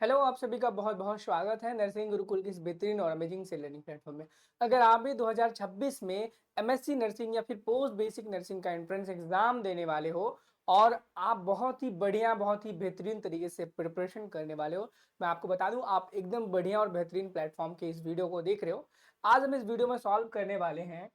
Hello, आप सभी का बहुत बहुत स्वागत है नर्सिंग गुरुकुल की इस बेहतरीन और अमेजिंग से लर्निंग प्लेटफॉर्म में। अगर आप भी 2026 में एमएससी नर्सिंग या फिर पोस्ट बेसिक नर्सिंग का एंट्रेंस एग्जाम देने वाले हो और आप बहुत ही बढ़िया बहुत ही बेहतरीन तरीके से प्रिपरेशन करने वाले हो, मैं आपको बता दूं आप एकदम बढ़िया और बेहतरीन प्लेटफॉर्म के इस वीडियो को देख रहे हो। आज हम इस वीडियो में सॉल्व करने वाले हैं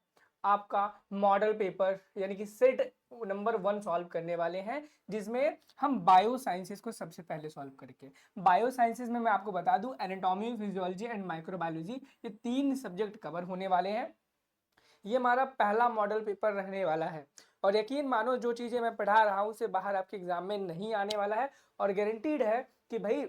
आपका मॉडल पेपर यानी कि सेट नंबर 1 सॉल्व करने वाले हैं, जिसमें हम बायो साइंसेस को सबसे पहले सॉल्व करके बायो साइंसेस में मैं आपको बता दूं एनाटॉमी, फिजियोलॉजी एंड माइक्रोबायोलॉजी ये 3 सब्जेक्ट कवर होने वाले हैं। ये हमारा पहला मॉडल पेपर रहने वाला है और यकीन मानो जो चीजें मैं पढ़ा रहा हूं उसे बाहर आपके एग्जाम में नहीं आने वाला है और गारंटीड है कि भाई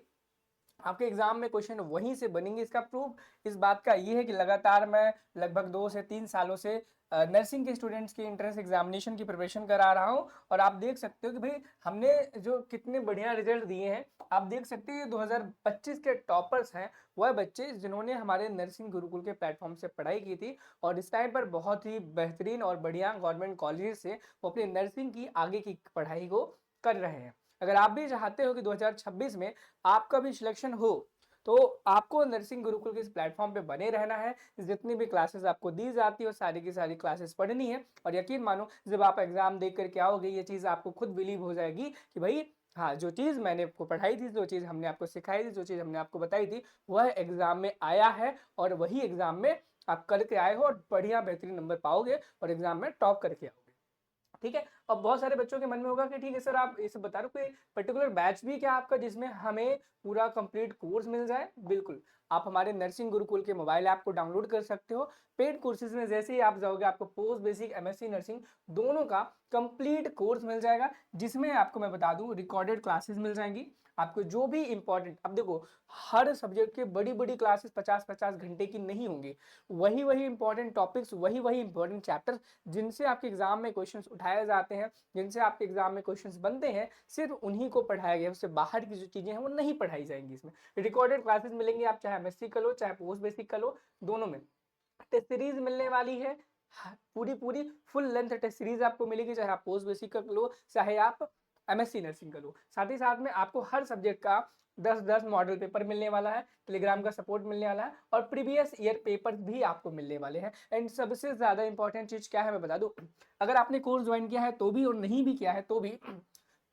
आपके एग्जाम में क्वेश्चन वहीं से बनेंगे। इसका प्रूफ इस बात का ये है कि लगातार मैं लगभग 2 से 3 सालों से नर्सिंग के स्टूडेंट्स की एंट्रेंस एग्जामिनेशन की प्रिपरेशन करा रहा हूं और आप देख सकते हो कि भाई हमने जो कितने बढ़िया रिजल्ट दिए हैं। आप देख सकते हैं 2025 के टॉपर्स हैं वह बच्चे जिन्होंने हमारे नर्सिंग गुरुकुल के प्लेटफॉर्म से पढ़ाई की थी और इस टाइम पर बहुत ही बेहतरीन और बढ़िया गवर्नमेंट कॉलेज से वो अपनी नर्सिंग की आगे की पढ़ाई को कर रहे हैं। अगर आप भी चाहते हो कि 2026 में आपका भी सिलेक्शन हो तो आपको नर्सिंग गुरुकुल के इस प्लेटफॉर्म पे बने रहना है। जितनी भी क्लासेस आपको दी जाती है सारी की सारी क्लासेस पढ़नी है और यकीन मानो जब आप एग्जाम देख करके आओगे ये चीज आपको खुद बिलीव हो जाएगी कि भाई हाँ, जो चीज मैंने आपको पढ़ाई थी, जो चीज हमने आपको सिखाई थी, जो चीज हमने आपको बताई थी वह एग्जाम में आया है और वही एग्जाम में आप करके आए हो और बढ़िया बेहतरीन नंबर पाओगे और एग्जाम में टॉप करके आओगे। ठीक है। अब बहुत सारे बच्चों के मन में होगा कि ठीक है सर, आप इसे बता रहे हो कोई पर्टिकुलर बैच भी क्या आपका जिसमें हमें पूरा कंप्लीट कोर्स मिल जाए। बिल्कुल, आप हमारे नर्सिंग गुरुकुल के मोबाइल ऐप को डाउनलोड कर सकते हो। पेड कोर्सेज में जैसे ही आप जाओगे आपको पोस्ट बेसिक एमएससी नर्सिंग दोनों का कंप्लीट कोर्स मिल जाएगा, जिसमें आपको मैं बता दूं रिकॉर्डेड क्लासेस मिल जाएंगी। आपको जो भी इंपॉर्टेंट, अब देखो हर सब्जेक्ट के बड़ी बड़ी क्लासेस 50-50 घंटे की नहीं होंगी। वही वही इंपॉर्टेंट टॉपिक्स, वही वही इंपॉर्टेंट चैप्टर जिनसे आपके एग्जाम में क्वेश्चंस उठाए जाते हैं, जिनसे आपके एग्जाम में क्वेश्चंस बनते हैं, सिर्फ उन्हीं को पढ़ाया गया। उससे बाहर की जो चीजें हैं वो नहीं पढ़ाई जाएंगी। इसमें रिकॉर्डेड क्लासेस मिलेंगी, आप चाहे एमएससी कर लो चाहे पोस्ट बेसिक कर लो, दोनों में टेस्ट सीरीज मिलने वाली है। पूरी पूरी फुल लेंथ टेस्ट सीरीज आपको मिलेगी, चाहे आप पोस्ट बेसिक कर लो चाहे आप एमएससी नर्सिंग कर लो। साथ ही साथ में आपको हर सब्जेक्ट का 10-10 मॉडल पेपर मिलने वाला है, टेलीग्राम का सपोर्ट मिलने वाला है और प्रीवियस ईयर पेपर्स भी आपको मिलने वाले हैं। एंड सबसे ज्यादा इंपॉर्टेंट चीज क्या है मैं बता दूं, अगर आपने कोर्स ज्वाइन किया है तो भी और नहीं भी किया है तो भी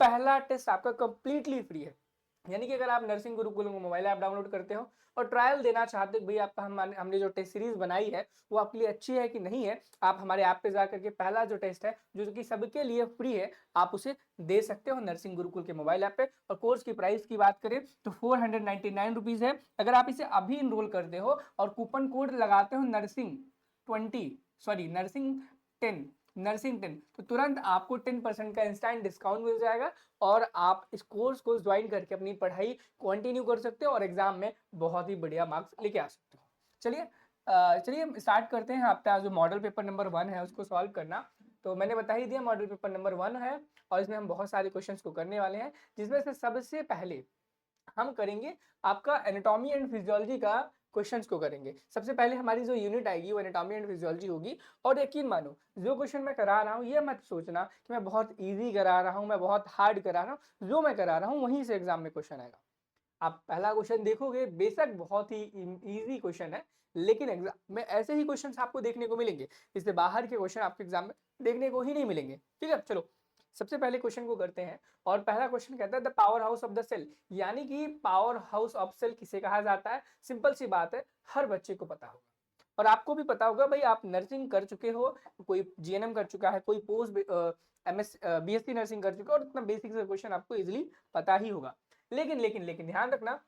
पहला टेस्ट आपका कंप्लीटली फ्री है। यानी कि अगर आप nursing Gurukul mobile app download करते हो और ट्रायल देना चाहते हो भाई आपका हमने जो टेस्ट सीरीज बनाई है वो आपके लिए अच्छी है कि नहीं है, आप हमारे ऐप पे जाकर के पहला जो टेस्ट है जो कि सबके लिए फ्री है आप उसे दे सकते हो नर्सिंग गुरुकुल के मोबाइल ऐप पे। और कोर्स की प्राइस की बात करें तो 499 रुपीज है। अगर आप इसे अभी इनरोल करते हो और कूपन कोड लगाते हो नर्सिंग 20, सॉरी नर्सिंग 10 तो तुरंत आपको 10% का इंस्टेंट डिस्काउंट मिल जाएगा और आप इस कोर्स को ज्वाइन करके अपनी पढ़ाई कंटिन्यू कर सकते हो और एग्जाम में बहुत ही बढ़िया मार्क्स लेके आ सकते हो। चलिए चलिए स्टार्ट करते हैं आपका जो मॉडल पेपर नंबर 1 है उसको सॉल्व करना। तो मैंने बता ही दिया मॉडल पेपर नंबर 1 है और इसमें हम बहुत सारे क्वेश्चंस को करने वाले हैं, जिसमें से सबसे पहले हम करेंगे आपका एनाटॉमी एंड फिजियोलॉजी का क्वेश्चंस को करेंगे। सबसे पहले हमारी जो यूनिट आएगी वो एनाटॉमी एंड फिजियोलॉजी होगी और यकीन मानो जो क्वेश्चन मैं करा रहा हूँ ये मत सोचना कि मैं बहुत इजी करा रहा हूँ, मैं बहुत हार्ड करा रहा हूँ। जो मैं करा रहा हूँ वहीं से एग्जाम में क्वेश्चन आएगा। आप पहला क्वेश्चन देखोगे बेशक बहुत ही इजी क्वेश्चन है, लेकिन एग्जाम में ऐसे ही क्वेश्चंस आपको देखने को मिलेंगे। इससे बाहर के क्वेश्चन आपके एग्जाम में देखने को ही नहीं मिलेंगे। ठीक है, चलो सबसे पहले क्वेश्चन को करते हैं और पहला क्वेश्चन कहता है the power house of the cell, यानी कि पावर हाउस ऑफ सेल किसे कहा जाता है। सिंपल सी बात है, हर बच्चे को पता होगा और आपको भी पता होगा भाई, आप नर्सिंग कर चुके हो, कोई जीएनएम कर चुका है, कोई पोस्ट एमएस बीएससी नर्सिंग कर चुका है और इतना बेसिक से क्वेश्चन आपको इजीली पता ही होगा। लेकिन लेकिन लेकिन ध्यान रखना,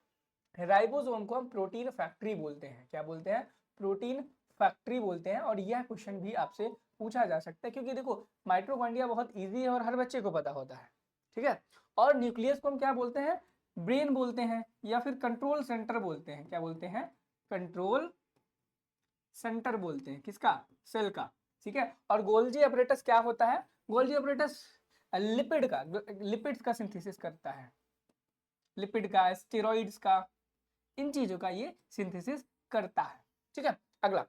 राइबोसोम को हम प्रोटीन फैक्ट्री बोलते हैं। क्या बोलते हैं? प्रोटीन फैक्ट्री बोलते हैं और यह क्वेश्चन भी आपसे पूछा जा सकता है क्योंकि देखो माइटोकॉन्ड्रिया बहुत इजी है और हर बच्चे को पता होता है। ठीक है, और न्यूक्लियस को हम क्या बोलते हैं? ब्रेन बोलते हैं या फिर कंट्रोल सेंटर बोलते हैं। क्या बोलते हैं? कंट्रोल सेंटर बोलते हैं। किसका? सेल का। ठीक है, और गोल्जी अपरेटस क्या होता है? गोल्जी अपरेटस लिपिड्स का सिंथेसिस करता है, लिपिड का, स्टेरॉइड्स का, इन चीजों का ये सिंथेसिस करता है। ठीक है, अगला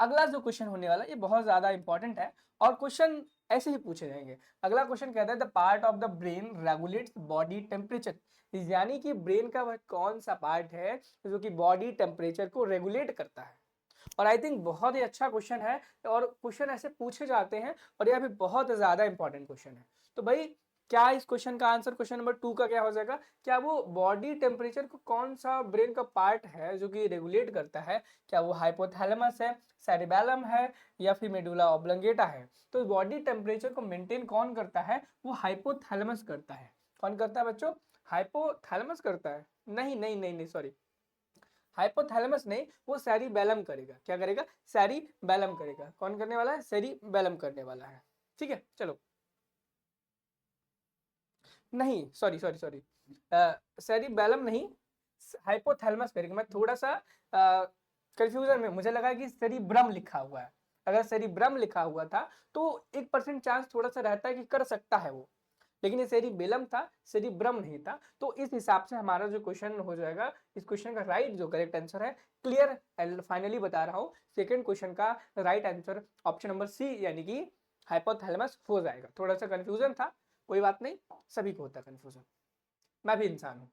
अगला जो क्वेश्चन होने वाला ये बहुत ज्यादा इंपॉर्टेंट है और क्वेश्चन ऐसे ही पूछे जाएंगे। अगला क्वेश्चन कहता है the part of the brain regulates body temperature, यानी कि ब्रेन का वह कौन सा पार्ट है जो कि बॉडी टेम्परेचर को रेगुलेट करता है। और आई थिंक बहुत ही अच्छा क्वेश्चन है और क्वेश्चन ऐसे पूछे जाते हैं और यह भी बहुत ज्यादा इंपॉर्टेंट क्वेश्चन है। तो भाई क्या इस क्वेश्चन का आंसर क्वेश्चन नंबर 2 का क्या हो जाएगा, क्या वो बॉडी टेम्परेचर को कौन सा ब्रेन का पार्ट है जो कि रेगुलेट करता है, क्या वो हाइपोथैलेमस है, सेरिबेलम है या फिर मेडुला ऑब्लंगेटा है। तो बॉडी टेम्परेचर को मेंटेन कौन करता है, वो हाइपोथैलेमस करता है। कौन करता है बच्चों, हाइपोथैलेमस करता है। नहीं नहीं नहीं नहीं सॉरी, हाइपोथैलेमस नहीं, वो सेरिबेलम करेगा। क्या करेगा, सेरिबेलम करेगा। कौन करने वाला है, सेरिबेलम करने वाला है। ठीक है चलो, नहीं सॉरी सॉरी सॉरी, सेरिबेलम नहीं, हाइपोथैलेमस करेगा। मैं थोड़ा सा कंफ्यूजन में, मुझे लगा कि सेरिब्रम लिखा हुआ है। अगर सेरिब्रम लिखा हुआ था तो 1% चांस थोड़ा सा रहता है कि कर सकता है वो, लेकिन ये सेरिबेलम था, सेरिब्रम नहीं था। तो इस हिसाब से हमारा जो क्वेश्चन हो जाएगा, इस क्वेश्चन का राइट जो करेक्ट आंसर है, क्लियर एंड फाइनली बता रहा हूँ, सेकंड क्वेश्चन का right answer option number C यानी कि हाइपोथैलेमस हो जाएगा। थोड़ा सा कंफ्यूजन था, कोई बात नहीं, सभी को होता है कंफ्यूजन, मैं भी इंसान हूँ।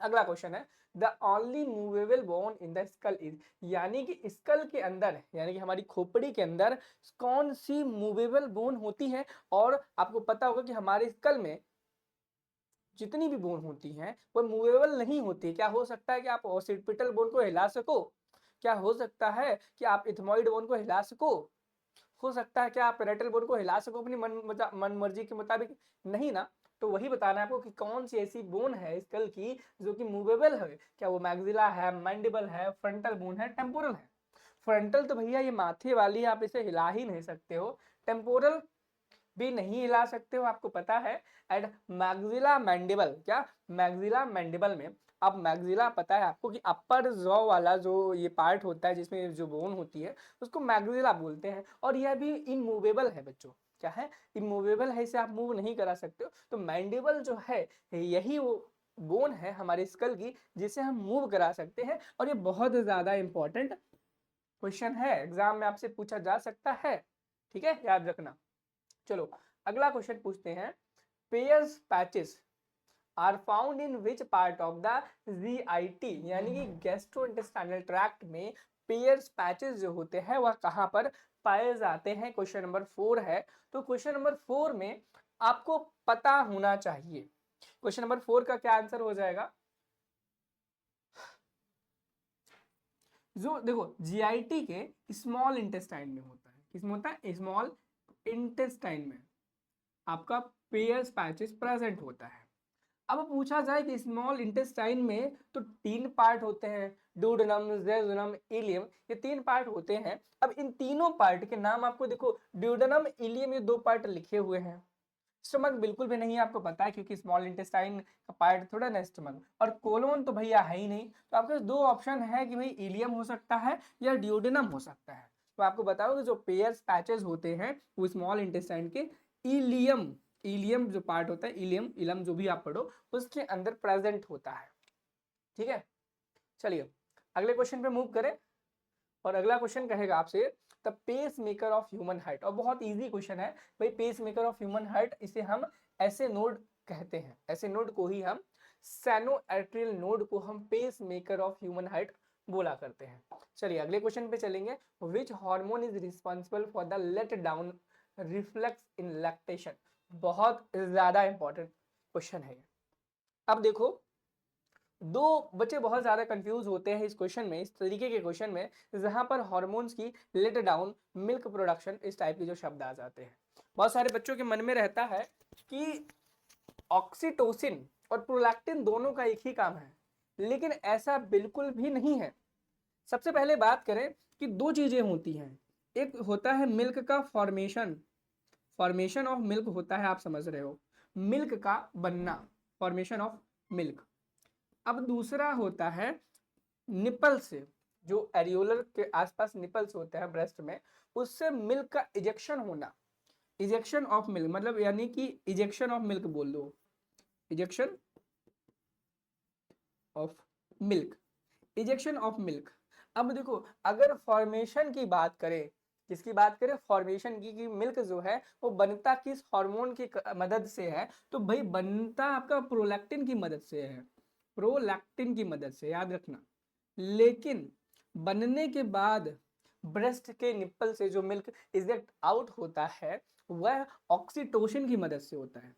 अगला क्वेश्चन है the only movable bone in the skull is, यानी कि स्कल के अंदर, यानी कि हमारी खोपड़ी के अंदर कौन सी मूवेबल बोन होती है। और आपको पता होगा कि हमारे स्कल में जितनी भी बोन होती हैं वो मूवेबल नहीं होती। क्या हो सकता है कि आप ऑसिपिटल बोन को हिला सको, क्या हो सकता है कि आप इथमॉइड बोन को हिला सको, हो सकता है कि आप पेराइटल बोन को हिला सको अपनी मन मर्जी के मुताबिक, नहीं ना। तो वही बताना है आपको कि कौन सी ऐसी बोन है स्कल की जो कि मूवेबल है। क्या वो मैग्जिला है, मैंडिबल है, फ्रंटल बोन है, टेम्पोरल है। फ्रंटल तो भैया ये माथे वाली, आप इसे हिला ही नहीं सकते हो। टेम्पोरल भी नहीं हिला सकते हो, आपको पता है। एंड मैग्जिला मैंडिबल, क्या मैग्जिला मैंडिबल में, अब मैग्जिला पता है आपको कि अपर जॉ वाला जो ये पार्ट होता है जिसमें जो बोन होती है उसको मैग्जिला बोलते हैं। और यह भी इमूवेबल है बच्चों, क्या है, इमूवेबल है, इसे आप मूव नहीं करा सकते हो। तो मैंडिबल जो है यही वो बोन है हमारे स्कल की जिसे हम मूव करा सकते हैं। और ये बहुत ज्यादा इंपॉर्टेंट क्वेश्चन है, एग्जाम में आपसे पूछा जा सकता है, ठीक है, याद रखना। चलो अगला क्वेश्चन पूछते हैं, Peyer's patches are found in which part of the GIT, यानी कि गैस्ट्रोइंटेस्टाइनल ट्रैक्ट में पेयर्स पैचेस जो होते हैं वह कहां पर पाए जाते हैं। क्वेश्चन नंबर 4 है। तो क्वेश्चन नंबर 4 में आपको पता होना चाहिए, क्वेश्चन नंबर 4 का क्या आंसर हो जाएगा। जो देखो जीआईटी के स्मॉल इंटेस्टाइन में होता है, किसमें होता है, स्मॉल इंटेस्टाइन में आपका पेयर्स पैचेस प्रेजेंट होता है। अब पूछा जाए कि स्मॉल इंटेस्टाइन में तो 3 पार्ट होते हैं, ड्यूडेनम, जेजुनम, इलियम, ये 3 पार्ट होते हैं। अब इन तीनों पार्ट के नाम आपको देखो, ड्यूडेनम, इलियम, ये 2 पार्ट लिखे हुए हैं। स्टमक बिल्कुल भी नहीं है, आपको पता है क्योंकि स्मॉल इंटेस्टाइन का पार्ट थोड़ा ना स्टमक। और कोलोन तो भैया है ही नहीं। तो आपके पास 2 ऑप्शन है कि भाई इलियम हो सकता है या ड्यूडेनम हो सकता है। तो आपको बताओ कि जो पेयर्स पैचेस होते हैं वो स्मॉल इंटेस्टाइन के इलियम, इलियम जो पार्ट होता है, इलियम इलम जो भी आप पढ़ो उसके अंदर प्रेजेंट होता है। ठीक है चलिए अगले क्वेश्चन पे मूव करें। और अगला क्वेश्चन कहेगा आपसे the pacemaker of human heart, और बहुत इजी क्वेश्चन है भाई। Pacemaker of human heart, इसे हम ऐसे नोड कहते हैं, ऐसे नोड को ही हम सैनो आर्टरियल नोड को हम pacemaker of human heart बोला करते हैं। चलिए अगले क्वेश्चन पे चलेंगे, which hormone is responsible for the let down reflex in lactation, बहुत ज्यादा इंपॉर्टेंट क्वेश्चन है। अब देखो दो बच्चे बहुत ज्यादा कंफ्यूज होते हैं इस क्वेश्चन में, इस तरीके के क्वेश्चन में जहां पर हार्मोन्स की लेट डाउन, मिल्क प्रोडक्शन, इस टाइप के जो शब्द आ जाते हैं। बहुत सारे बच्चों के मन में रहता है कि ऑक्सीटोसिन और प्रोलैक्टिन दोनों का एक ही काम है, लेकिन ऐसा बिल्कुल भी नहीं है। सबसे पहले बात करें कि 2 चीजें होती हैं, एक होता है मिल्क का फॉर्मेशन, फॉर्मेशन ऑफ मिल्क होता है, आप समझ रहे हो, मिल्क का बनना, फॉर्मेशन ऑफ मिल्क। अब दूसरा होता है निपल से, जो एरियोलर के आसपास निपल्स होते हैं ब्रेस्ट में, उससे मिल्क का इजेक्शन होना, इजेक्शन ऑफ मिल्क, मतलब यानी कि इजेक्शन ऑफ मिल्क बोल दो, ejection of milk, ejection of milk. अब देखो अगर फॉर्मेशन की बात करें, किसकी बात करें, फॉर्मेशन की, कि मिल्क जो है वो बनता किस हार्मोन की मदद से है, तो भाई बनता आपका प्रोलैक्टिन की मदद से है, प्रोलैक्टिन की मदद से, याद रखना। लेकिन बनने के बाद ब्रेस्ट के निप्पल से जो मिल्क इजेक्ट आउट होता है वह ऑक्सीटोसिन की मदद से होता है।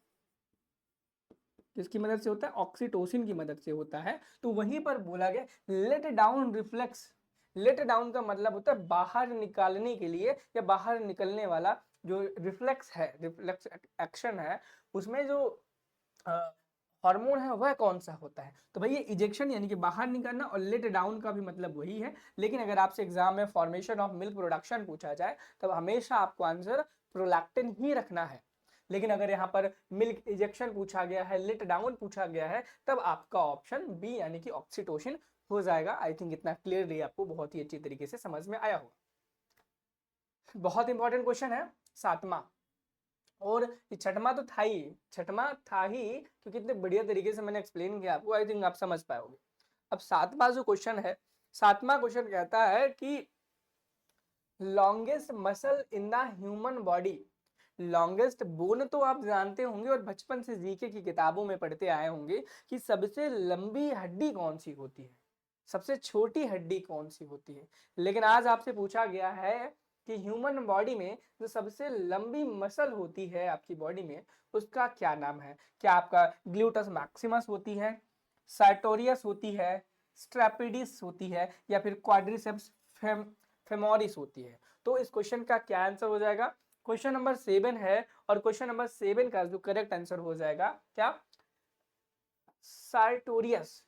किसकी मदद से होता है, ऑक्सीटोसिन की मदद से होता है। तो वहीं पर बोला गया let down reflex, let down का मतलब होता है बाहर निकालने के लिए या बाहर निकलने वाला जो रिफ्लेक्स है, रिफ्लेक्स एक्शन है, उसमें जो हार्मोन है वह कौन सा होता है। तो भाई ये इजेक्शन यानी कि बाहर निकलना, और लेट डाउन का भी मतलब वही है। लेकिन अगर आपसे एग्जाम में फॉर्मेशन ऑफ मिल्क प्रोडक्शन पूछा जाए तब हमेशा आपको आंसर प्रोलैक्टिन ही रखना है। लेकिन अगर यहाँ पर मिल्क इजेक्शन पूछा गया है, लेट डाउन पूछा गया है, तब आपका ऑप्शन बी यानी कि ऑक्सीटोसिन हो जाएगा। आई थिंक इतना क्लियरली आपको बहुत ही अच्छी तरीके से समझ में आया होगा। बहुत इंपॉर्टेंट क्वेश्चन है सातवां, और छठवां तो था ही, छठवां था ही क्योंकि इतने बढ़िया तरीके से मैंने एक्सप्लेन किया आपको, आई थिंक आप समझ पाओगे। अब सातवां जो क्वेश्चन है, सातवां क्वेश्चन कहता है कि longest muscle in the human body, longest bone तो आप जानते होंगे और बचपन से जीके की किताबों में पढ़ते आए होंगे कि सबसे लंबी हड्डी कौन सी होती है, सबसे छोटी हड्डी कौन सी होती है। लेकिन आज आपसे पूछा गया है कि ह्यूमन बॉडी में जो सबसे लंबी मसल होती है आपकी बॉडी में उसका क्या नाम है। क्या आपका ग्लूटस मैक्सिमस होती है, सार्टोरियस होती है, स्ट्रेपिडिस होती है, या फिर क्वाड्रिसेप्स फेमोरिस होती है। तो इस क्वेश्चन का क्या आंसर हो जाएगा, क्वेश्चन नंबर 7 है, और क्वेश्चन नंबर 7 का जो करेक्ट आंसर हो जाएगा क्या, सार्टोरियस।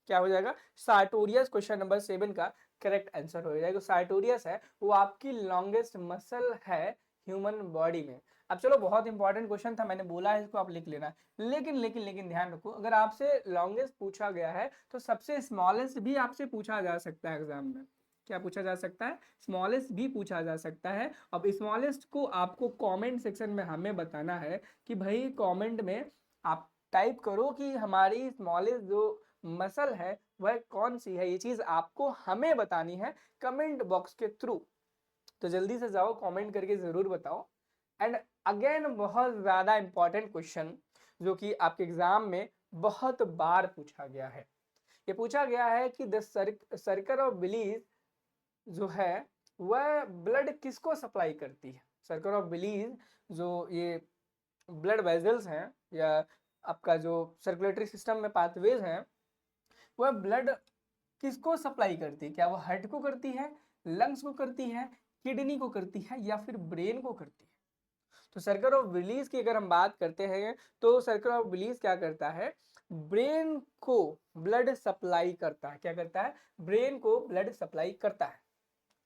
क्या हो जाएगा, सार्टोरियस क्वेश्चन नंबर 7 का करेक्ट आंसर हो जाएगा। सार्टोरियस है वो आपकी लॉन्गेस्ट मसल है ह्यूमन बॉडी में। अब चलो, बहुत इंपॉर्टेंट क्वेश्चन था, मैंने बोला है इसको आप लिख लेना। लेकिन ध्यान रखो, अगर आपसे लॉन्गेस्ट पूछा गया है तो सबसे स्मॉलेस्ट भी आपसे पूछा जा सकता है एग्जाम में। क्या पूछा जा सकता है, स्मॉलेस्ट भी पूछा जा सकता है। अब स्मॉलेस्ट को आपको कमेंट सेक्शन में हमें बताना है कि भाई कमेंट में आप टाइप करो कि हमारी स्मॉलेस्ट जो मसल है वह कौन सी है, ये चीज आपको हमें बतानी है कमेंट बॉक्स के थ्रू। तो जल्दी से जाओ कमेंट करके जरूर बताओ। एंड अगेन बहुत ज्यादा इंपॉर्टेंट क्वेश्चन जो कि आपके एग्जाम में बहुत बार पूछा गया है, ये पूछा गया है कि द सर्कल ऑफ बिलीज जो है वह ब्लड किसको सप्लाई करती है। सर्कल ऑफ बिलीज जो ये ब्लड वेजल्स हैं या आपका जो सर्कुलेटरी सिस्टम में पाथवेज हैं वह ब्लड किसको सप्लाई करती है। क्या वो हार्ट को करती है, लंग्स को करती है, किडनी को करती है, या फिर ब्रेन को करती है। तो सर्कल ऑफ विलीज की अगर हम बात करते हैं तो सर्कल ऑफ विलीज क्या करता है, ब्रेन को ब्लड सप्लाई करता है। क्या करता है, ब्रेन को ब्लड सप्लाई करता है।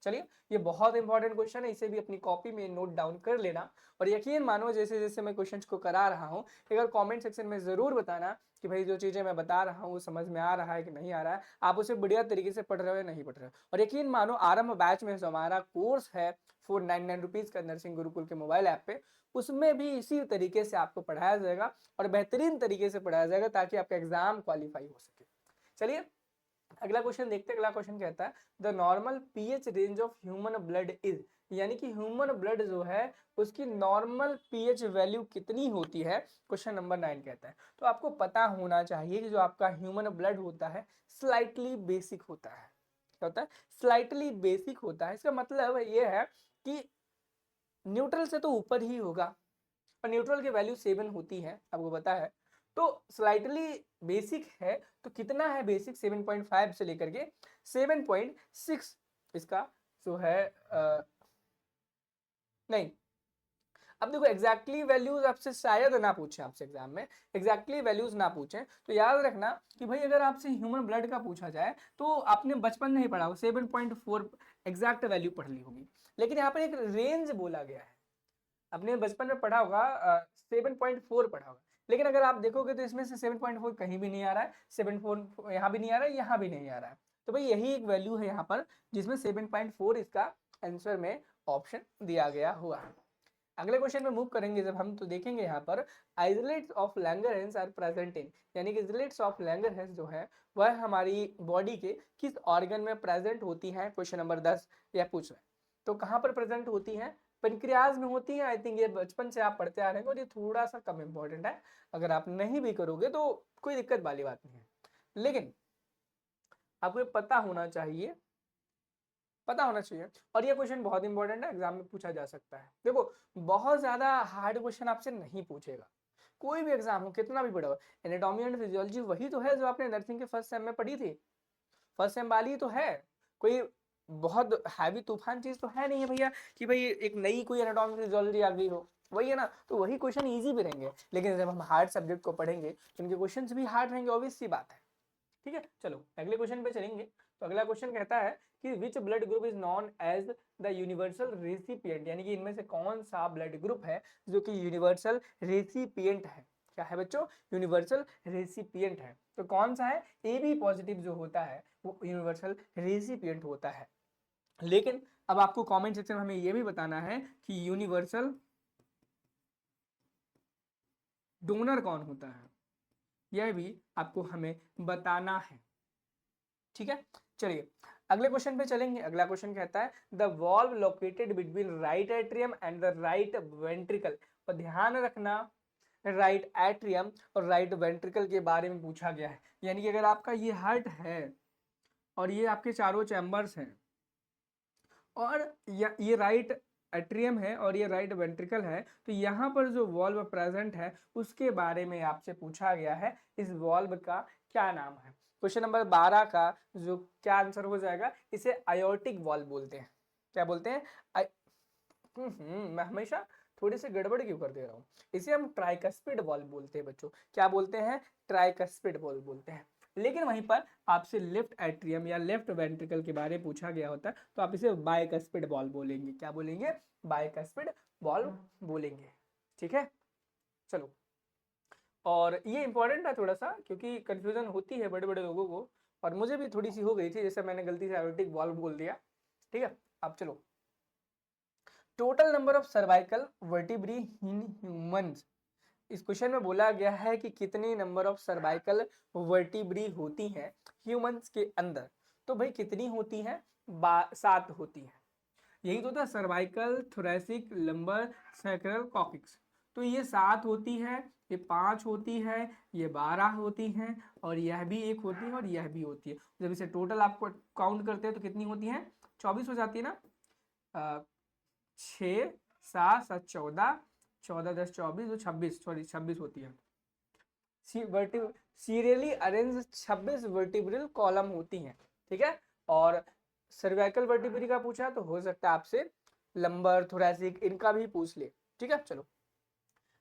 चलिए, ये बहुत इंपॉर्टेंट क्वेश्चन है, इसे भी अपनी कॉपी में नोट डाउन कर लेना। और यकीन मानो जैसे जैसे मैं क्वेश्चंस को करा रहा हूँ, अगर कमेंट सेक्शन में जरूर बताना कि भाई जो चीजें मैं बता रहा हूँ समझ में आ रहा है कि नहीं आ रहा है, आप उसे बढ़िया तरीके से पढ़ रहे हो या नहीं पढ़ रहे हो। और यकीन मानो आरंभ बैच में जो हमारा कोर्स है 499 रुपीज का नर्सिंग गुरुकुल के मोबाइल ऐप पे, उसमें भी इसी तरीके से आपको पढ़ाया जाएगा और बेहतरीन तरीके से पढ़ाया जाएगा ताकि आपका एग्जाम क्वालिफाई हो सके। चलिए अगला क्वेश्चन देखते हैं। अगला क्वेश्चन कहता है the normal pH range of human blood is, यानी कि ह्यूमन ब्लड जो है उसकी नॉर्मल पीएच वैल्यू कितनी होती है, क्वेश्चन नंबर 9 कहता है। तो आपको पता होना चाहिए कि जो आपका ह्यूमन ब्लड होता है स्लाइटली बेसिक होता है। क्या होता है, स्लाइटली बेसिक होता है। इसका मतलब ये है कि न्यूट्रल से तो ऊपर ही होगा, और न्यूट्रल की वैल्यू 7 होती है, आपको पता है। तो स्लाइटली बेसिक है, तो कितना है बेसिक, 7.5 से लेकर के 7.6 इसका जो है नहीं, अब देखो एग्जैक्टली वैल्यूज आपसे शायद ना पूछे, आपसे एग्जाम में एग्जैक्टली वैल्यूज ना पूछे, तो याद रखना कि भाई अगर आपसे ह्यूमन ब्लड का पूछा जाए तो आपने बचपन नहीं पढ़ा हो, 7.4 एग्जैक्ट वैल्यू पढ़ ली होगी। लेकिन यहाँ पर एक रेंज बोला गया है, आपने बचपन में पढ़ा होगा 7.4 पढ़ा होगा, लेकिन अगर आप देखोगे तो इसमें से 7.4 कहीं भी नहीं आ रहा है, 7.4 यहाँ भी नहीं आ रहा है, यहाँ भी नहीं आ रहा है। तो भाई यही एक वैल्यू है यहाँ पर जिसमें 7.4 इसका आंसर में ऑप्शन दिया गया हुआ है। अगले क्वेश्चन में मूव करेंगे जब हम, तो देखेंगे यहाँ पर isolates of Langerhans are present in, यानी कि आइसोलेट्स ऑफ लैंगरहैंस जो है वह हमारी बॉडी के किस ऑर्गन में प्रेजेंट होती हैं, क्वेश्चन नंबर 10 यह पूछ रहा है। तो कहाँ पर प्रेजेंट होती हैं? पेनक्रियाज में होती है। आई थिंक ये बचपन से आप पढ़ते आ रहे हैं और ये थोड़ा सा कम इंपॉर्टेंट है, अगर आप नहीं भी करोगे तो कोई दिक्कत वाली बात नहीं है, लेकिन आपको ये पता होना चाहिए। और ये क्वेश्चन बहुत इंपॉर्टेंट है, एग्जाम में पूछा जा सकता है। देखो बहुत ज्यादा हार्ड क्वेश्चन आपसे नहीं पूछेगा, कोई भी एग्जाम हो कितना भी बड़ा हो। एनाटॉमी एंड फिजियोलॉजी वही तो है जो आपने नर्सिंग के फर्स्ट सेम में पढ़ी थी, फर्स्ट सेम वाली तो है, कोई बहुत हैवी तूफान चीज तो है नहीं है भैया कि भाई एक नई कोई एनाटॉमी फिजियोलॉजी आ गई हो, वही है ना। तो वही क्वेश्चन इजी भी रहेंगे, लेकिन जब हम हार्ड सब्जेक्ट को पढ़ेंगे तो उनके क्वेश्चंस भी हार्ड रहेंगे, ऑब्वियस सी बात है। ठीक है, चलो अगले क्वेश्चन पे चलेंगे। तो अगला क्वेश्चन कहता है कि which blood group is known as the universal recipient, यानी कि इनमें से कौन सा ब्लड ग्रुप है जो कि यूनिवर्सल रेसिपिएंट है। क्या है बच्चों? यूनिवर्सल रेसिपिएंट है। तो कौन सा है? ए बी पॉजिटिव जो होता है वो यूनिवर्सल रेसिपिएंट होता है। लेकिन अब आपको कमेंट सेक्शन में हमें यह भी बताना है कि यूनिवर्सल डोनर कौन होता है, यह भी आपको हमें बताना है। ठीक है, चलिए अगले क्वेश्चन पे चलेंगे। अगला क्वेश्चन कहता है the valve located between right atrium and the right ventricle. और ध्यान रखना राइट एट्रियम और राइट वेंट्रिकल के बारे में पूछा गया है, यानी कि अगर आपका ये हार्ट है और ये आपके चारों चैम्बर्स हैं और ये राइट एट्रियम है और ये राइट वेंट्रिकल है, तो यहाँ पर जो वॉल्व प्रेजेंट है उसके बारे में आपसे पूछा गया है, इस वॉल्व का क्या नाम है। क्वेश्चन नंबर 12 का जो क्या आंसर हो जाएगा, इसे आयोटिक वॉल्व बोलते हैं। क्या बोलते हैं? मैं हमेशा थोड़ी सी गड़बड़ क्यों कर दे रहा हूँ। इसे हम ट्राइकस्पिड वॉल्व बोलते हैं बच्चों। क्या बोलते हैं? ट्राइकस्पिड वॉल्व बोलते हैं। लेकिन वहीं पर आपसे लेफ्ट एट्रियम या लेफ्ट वेंट्रिकल के बारे में पूछा गया होता है तो आप इसे बाइकस्पिड वॉल्व बोलेंगे। क्या बोलेंगे? बाइकस्पिड वॉल्व बोलेंगे। ठीक है, चलो। और ये इंपॉर्टेंट है थोड़ा सा, क्योंकि कंफ्यूजन होती है बड़े बड़े लोगों को, और मुझे भी थोड़ी सी हो गई थी, जैसे मैंने गलती से आयोटिक वॉल्व बोल दिया। ठीक है, अब चलो total number of cervical vertebrae in humans. इस क्वेश्चन में बोला गया है कि कितनी नंबर ऑफ सर्वाइकल वर्टिब्री होती हैं ह्यूमंस के अंदर। तो भाई कितनी होती हैं? 7 होती हैं। यही तो था, cervical, thoracic, lumbar, sacral, coccyx. तो ये 7 होती है, ये 5 होती है, ये 12 होती हैं, और यह भी एक होती है और यह भी होती है। जब इसे टोटल आपको काउंट करते हैं तो कितनी होती है? 24 हो जाती है ना। 6 7 7 14, 14 10 24, तो 26, सॉरी 26 होती है। सीरियली अरेंज 26 वर्टिब्रल कॉलम होती हैं। ठीक है, और सर्वाइकल वर्टिब्री का पूछा तो हो सकता है आपसे लंबर, थोरैसिक इनका भी पूछ ले। ठीक है, चलो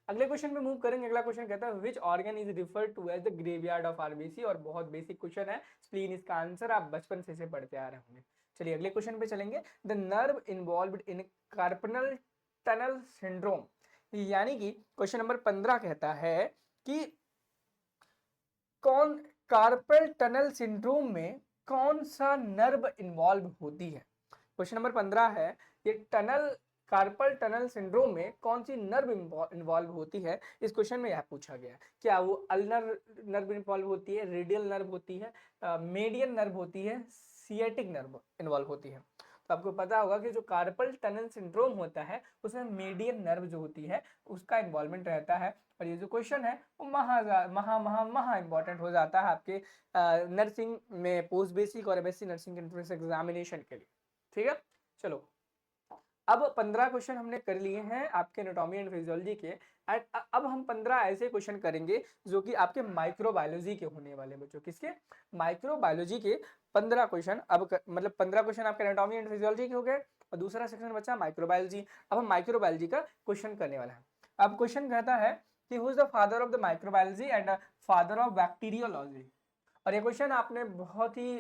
अगले क्वेश्चन पे मूव करेंगे। अगला क्वेश्चन कहता है which organ is referred to as the graveyard of RBC. और बहुत बेसिक क्वेश्चन है, स्प्लीन इसका आंसर, आप बचपन से इसे पढ़ते आ रहे होंगे। चलिए अगले क्वेश्चन पे चलेंगे। The nerve involved in carpal tunnel syndrome, यानी कि क्वेश्चन नंबर 15 कहता है कि कौन कार्पल टनल सिंड्रोम में कौन सा नर्व इन्वॉल्व होती है। क्वेश्चन नंबर 15 है, ये कार्पल टनल सिंड्रोम में कौन सी नर्व इन्वॉल्व होती है। इस क्वेश्चन में यह पूछा गया, क्या वो अल्नर नर्व इन्वॉल्व होती है, रेडियल नर्व होती है, मेडियन नर्व होती है, सिएटिक नर्व इन्वॉल्व होती है। तो आपको पता होगा कि जो कार्पल टनल सिंड्रोम होता है उसमें मेडियन नर्व जो होती है उसका इन्वॉल्वमेंट रहता है। और ये जो क्वेश्चन है वो महा इंपॉर्टेंट हो जाता है आपके नर्सिंग में, पोस्ट बेसिक और एमएससी नर्सिंग एंट्रेंस एग्जामिनेशन के लिए। ठीक है, चलो अब 15 क्वेश्चन हमने कर लिए हैं आपके एनाटॉमी एंड फिजियोलॉजी के। एंड अब हम 15 ऐसे क्वेश्चन करेंगे जो कि आपके माइक्रोबायोलॉजी के होने वाले बच्चों। किसके? माइक्रोबायोलॉजी के 15 क्वेश्चन। अब मतलब 15 क्वेश्चन आपके एनाटॉमी एंड फिजियोलॉजी के हो गए और दूसरा सेक्शन बचा माइक्रोबायोलॉजी। अब हम माइक्रोबायोलॉजी का क्वेश्चन करने वाला है। अब क्वेश्चन कहता है कि who is the father of the microbiology and father of bacteriology. और ये क्वेश्चन आपने बहुत ही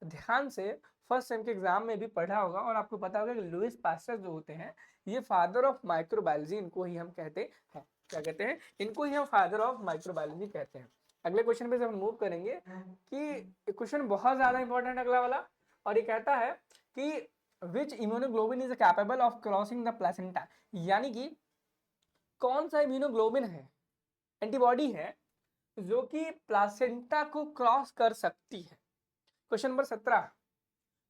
ध्यान से फर्स्ट सेम के एग्जाम में भी पढ़ा होगा, और आपको पता होगा कि लुईस पास्चर जो होते हैं ये फादर ऑफ माइक्रोबायोलॉजी, इनको ही हम कहते हैं। क्या कहते हैं? इनको ही हम फादर ऑफ माइक्रोबायोलॉजी कहते हैं। अगले क्वेश्चन पे जब हम मूव करेंगे कि क्वेश्चन बहुत ज्यादा इंपॉर्टेंट अगला वाला, और ये कहता है कि which immunoglobin is capable of crossing the placenta, यानी कि कौन सा इम्यूनोग्लोबिन है, एंटीबॉडी है जो कि प्लासेंटा को क्रॉस कर सकती है। क्वेश्चन नंबर 17,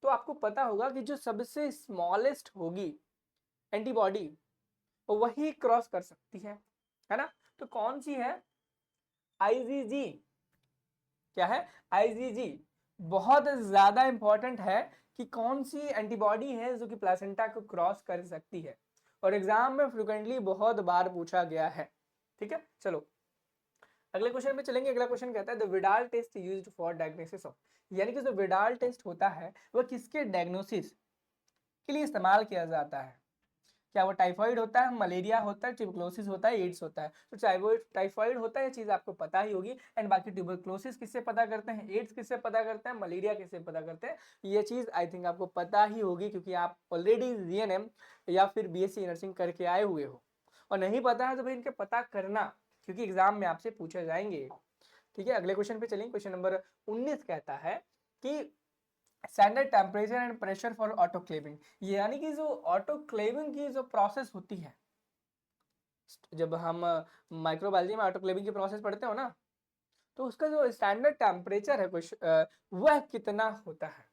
तो आपको पता होगा कि जो सबसे स्मॉलेस्ट होगी एंटीबॉडी वही क्रॉस कर सकती है ना। तो कौन सी है? आईजीजी। क्या है? आईजीजी। बहुत ज्यादा इंपॉर्टेंट है कि कौन सी एंटीबॉडी है जो कि प्लेसेंटा को क्रॉस कर सकती है, और एग्जाम में फ्रिक्वेंटली बहुत बार पूछा गया है। ठीक है, चलो अगले क्वेश्चन में चलेंगे। अगला क्वेश्चन कहता है the Widal test used for diagnosis of, यानी कि जो विडाल टेस्ट होता है वह किसके डायग्नोसिस के लिए इस्तेमाल किया जाता है? क्या वो टाइफाइड होता है, मलेरिया होता है, ट्यूबरक्लोसिस होता है, एड्स होता है? तो टाइफाइड होता है, ये चीज आपको पता ही होगी। एंड बाकी ट्यूबरक्लोसिस किससे पता करते हैं, एड्स किससे पता करते हैं, मलेरिया किससे पता करते हैं, ये चीज आई थिंक आपको पता ही होगी क्योंकि आप ऑलरेडी जीएनएम या फिर बीएससी नर्सिंग करके आए हुए हो। और नहीं पता है तो भाई इनके पता करना, क्योंकि एग्जाम में आपसे पूछे जाएंगे। ठीक है, अगले क्वेश्चन पे चलेंगे। क्वेश्चन नंबर 19 कहता है कि standard temperature and pressure for autoclaving, यानी कि जो ऑटोक्लेविंग की जो प्रोसेस होती है, जब हम माइक्रोबायोलॉजी में ऑटोक्लेविंग की प्रोसेस पढ़ते हो ना, तो उसका जो स्टैंडर्ड टेम्परेचर है वह कितना होता है?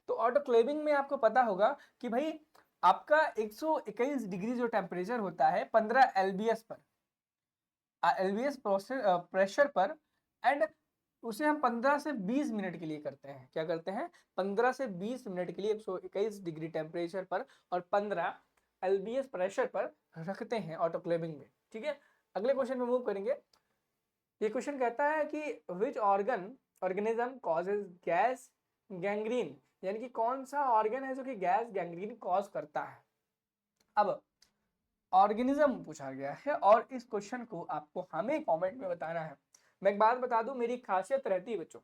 तो ऑटोक्लेविंग में आपको पता होगा कि भाई आपका 121 डिग्री जो टेम्परेचर होता है 15 एलबीएस पर, एलबीएस प्रेशर पर, एंड उसे हम 15 से 20 मिनट के लिए करते हैं। क्या करते हैं? 15 से 20 मिनट के लिए 121 डिग्री टेम्परेचर पर और 15 एलबीएस प्रेशर पर रखते हैं ऑटोक्लेविंग में। ठीक है, अगले क्वेश्चन में मूव करेंगे। ये क्वेश्चन कहता है कि which organism causes gas gangrene, यानी कि कौन सा ऑर्गन है जो कि गैस गैंग्रीन कॉज करता है? अब ऑर्गेनिज्म पूछा गया है और इस क्वेश्चन को आपको हमें कमेंट में बताना है। मैं एक बात बता दूं, मेरी खासियत रहती है बच्चों,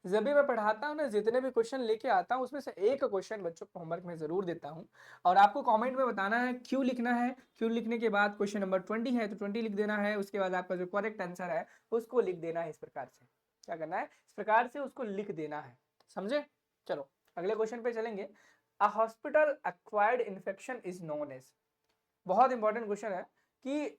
जब भी मैं पढ़ाता हूँ ना, जितने भी क्वेश्चन लेके आता हूँ उसमें से एक क्वेश्चन बच्चों को होमवर्क में जरूर देता हूँ, और आपको कमेंट में बताना है क्यों लिखना है। क्यों लिखने के बाद क्वेश्चन नंबर 20 है तो 20 लिख देना है, उसके बाद आपका जो करेक्ट आंसर है उसको लिख देना है। इस प्रकार से क्या करना है, इस प्रकार से उसको लिख देना है, समझे। चलो अगले क्वेश्चन पे चलेंगे। A hospital acquired infection is known as, बहुत इंपॉर्टेंट क्वेश्चन है कि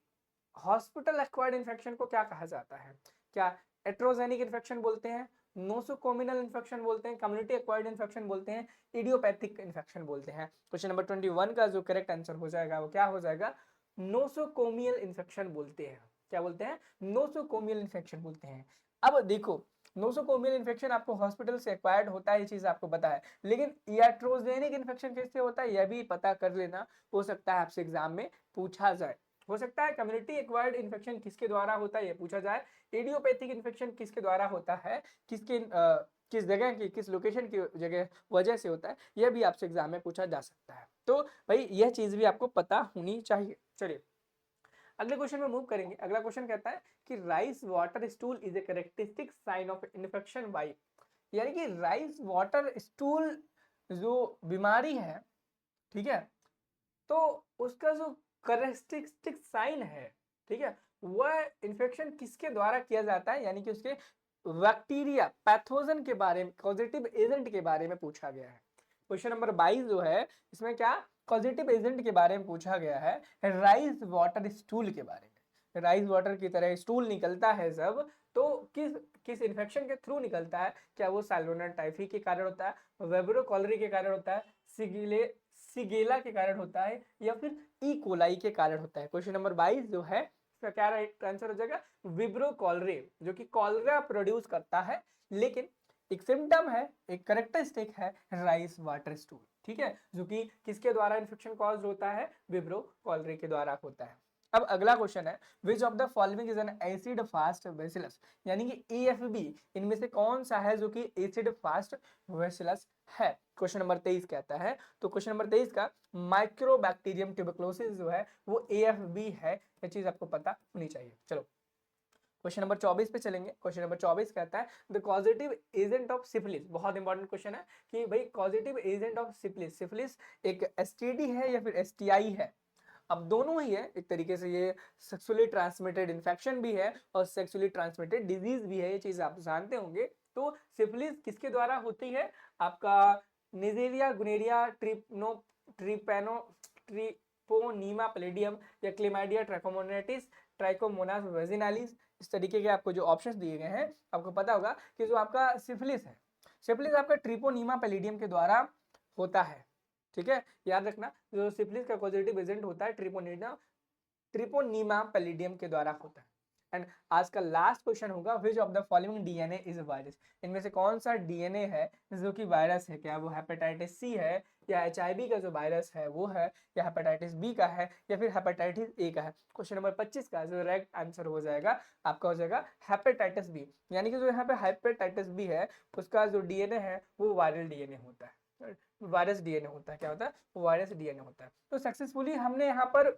हॉस्पिटल एक्वायर्ड इन्फेक्शन को क्या कहा जाता है? क्या एट्रोजेनिक इन्फेक्शन बोलते हैं, नोसोकोमिनल इन्फेक्शन बोलते हैं, कम्युनिटी एक्वायर्ड इन्फेक्शन बोलते हैं, इडियोपैथिक इन्फेक्शन बोलते हैं? क्वेश्चन नंबर 21 का जो करेक्ट आंसर हो जाएगा वो क्या हो जाएगा? नोसोकोमियल इन्फेक्शन बोलते हैं। क्या बोलते हैं? नोसोकोमियल इन्फेक्शन बोलते हैं। अब देखो, नोसोकोमियल इन्फेक्शन आपको हॉस्पिटल से एक्वायर्ड होता है, ये चीज आपको पता है, लेकिन याट्रोजेनिक इन्फेक्शन कैसे होता है यह भी पता कर लेना, हो सकता है आपसे एग्जाम में पूछा जाए। हो सकता है कम्युनिटी एक्वायर्ड इन्फेक्शन किसके द्वारा होता है ये पूछा जाए, इडियोपैथिक इन्फेक्शन किसके द्वारा होता है, किस जगह की, किस लोकेशन की जगह वजह से होता है, यह भी आपसे एग्जाम में पूछा जा सकता है। तो भाई यह चीज भी आपको पता होनी चाहिए। चलिए अगले क्वेश्चन में मूव करेंगे। अगला क्वेश्चन कहता है कि rice water stool is a characteristic sign of infection by, यानी कि राइस वाटर स्टूल जो बीमारी है, ठीक है, तो उसका जो कैरेक्टरिस्टिक साइन है, ठीक है, वह इन्फेक्शन किसके द्वारा किया जाता है, यानी कि उसके बैक्टीरिया पैथोजन के बारे में, कॉजेटिव एजेंट के बारे में पूछा गया है। क्वेश्चन नंबर 22 जो है इसमें क्या पॉजिटिव एजेंट के बारे में पूछा गया है, राइस वाटर स्टूल के बारे में। राइस वाटर की तरह स्टूल निकलता है जब, तो किस किस इन्फेक्शन के थ्रू निकलता है? क्या वो सैल्मोनेला टाइफी के कारण होता है, वेबरो कॉलरी के कारण होता है, सिगेला के कारण होता है, या फिर ई कोलाई के कारण होता है? क्वेश्चन नंबर 22 जो है इसका क्या राइट आंसर हो जाएगा? विब्रो कॉलरे, जो कि कॉलरा प्रोड्यूस करता है, लेकिन एक सिम्टम है, एक कैरेक्टरिस्टिक है राइस वाटर स्टूल, ठीक है, जो कि किसके द्वारा इन्फेक्शन कॉज होता है? विब्रो कॉलरे के द्वारा होता है। अब अगला क्वेश्चन है which of the following is an acid fast bacillus, यानी कि एएफबी इनमें से कौन सा है जो कि एसिड फास्ट बेसिलस है? क्वेश्चन नंबर 23 कहता है, तो क्वेश्चन नंबर 23 का माइक्रोबैक्टीरियम ट्यूबरक्लोसिस जो है वो एएफबी है, ये चीज आपको पता होनी चाहिए। चलो क्वेश्चन नंबर 24 पे चलेंगे। क्वेश्चन नंबर 24 कहता है the causative agent of syphilis, बहुत इंपॉर्टेंट क्वेश्चन है कि भाई causative agent of syphilis, syphilis एक एसटीडी है या फिर एसटीआई है? अब दोनों ही है एक तरीके से, ये सेक्सुअली ट्रांसमिटेड इन्फेक्शन भी है और सेक्सुअली ट्रांसमिटेड डिजीज भी है, ये चीज आप जानते होंगे। तो सिफिलिस किसके द्वारा होती है? आपका निजेरिया गुनेरिया ट्रिपेनो ट्रिपोनीमा पैलिडियम या क्लेमाइडिया ट्रैकोमोनेटिस ट्राइकोमोनास वेजिनालिस, इस तरीके के आपको जो ऑप्शंस दिए गए हैं, आपको पता होगा कि जो आपका सिफिलिस है, सिफिलिस आपका ट्रिपोनीमा पैलिडियम के द्वारा होता है, ठीक है, याद रखना जो सिफिलिस का कॉजेटिव एजेंट होता है ट्रिपोनीमा पैलिडियम के द्वारा होता है। एंड आज का लास्ट क्वेश्चन होगा which of the following DNA is virus, इनमें से कौन सा डीएनए है जो कि वायरस है, क्या वो हेपेटाइटिस सी है या एचआईवी का जो वायरस है वो है, या हेपेटाइटिस बी का है, या फिर हेपेटाइटिस ए का है। क्वेश्चन नंबर 25 का जो राइट आंसर हो जाएगा आपका हो जाएगा हेपेटाइटिस बी, यानी कि जो यहाँ पे हेपेटाइटिस बी है उसका जो डीएनए है वो वायरल डीएनए होता है, वायरस डीएनए होता है, क्या होता है, वायरस डीएनए होता है। तो सक्सेसफुली हमने यहाँ पर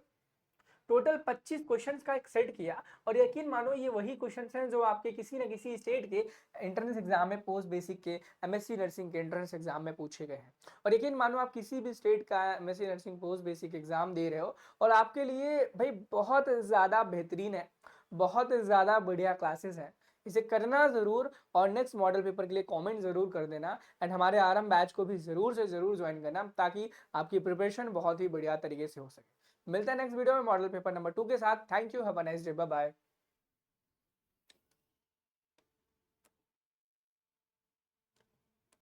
टोटल 25 क्वेश्चंस का एक सेट किया, और यकीन मानो ये वही क्वेश्चंस हैं जो आपके किसी न किसी स्टेट के एंट्रेंस एग्जाम में, पोस्ट बेसिक के, एमएससी नर्सिंग के एंट्रेंस एग्जाम में पूछे गए हैं। और यकीन मानो आप किसी भी स्टेट का MSc nursing post basic exam दे रहे हो और आपके लिए भाई बहुत ज़्यादा बेहतरीन है, बहुत ज़्यादा बढ़िया क्लासेस हैं, इसे करना ज़रूर, और नेक्स्ट मॉडल पेपर के लिए कमेंट ज़रूर कर देना, एंड हमारे आरएम बैच को भी ज़रूर से ज़रूर ज्वाइन करना ताकि आपकी प्रिपरेशन बहुत ही बढ़िया तरीके से हो सके। मिलते हैं नेक्स्ट वीडियो में मॉडल पेपर नंबर 2 के साथ। Thank you, have a nice day, bye bye.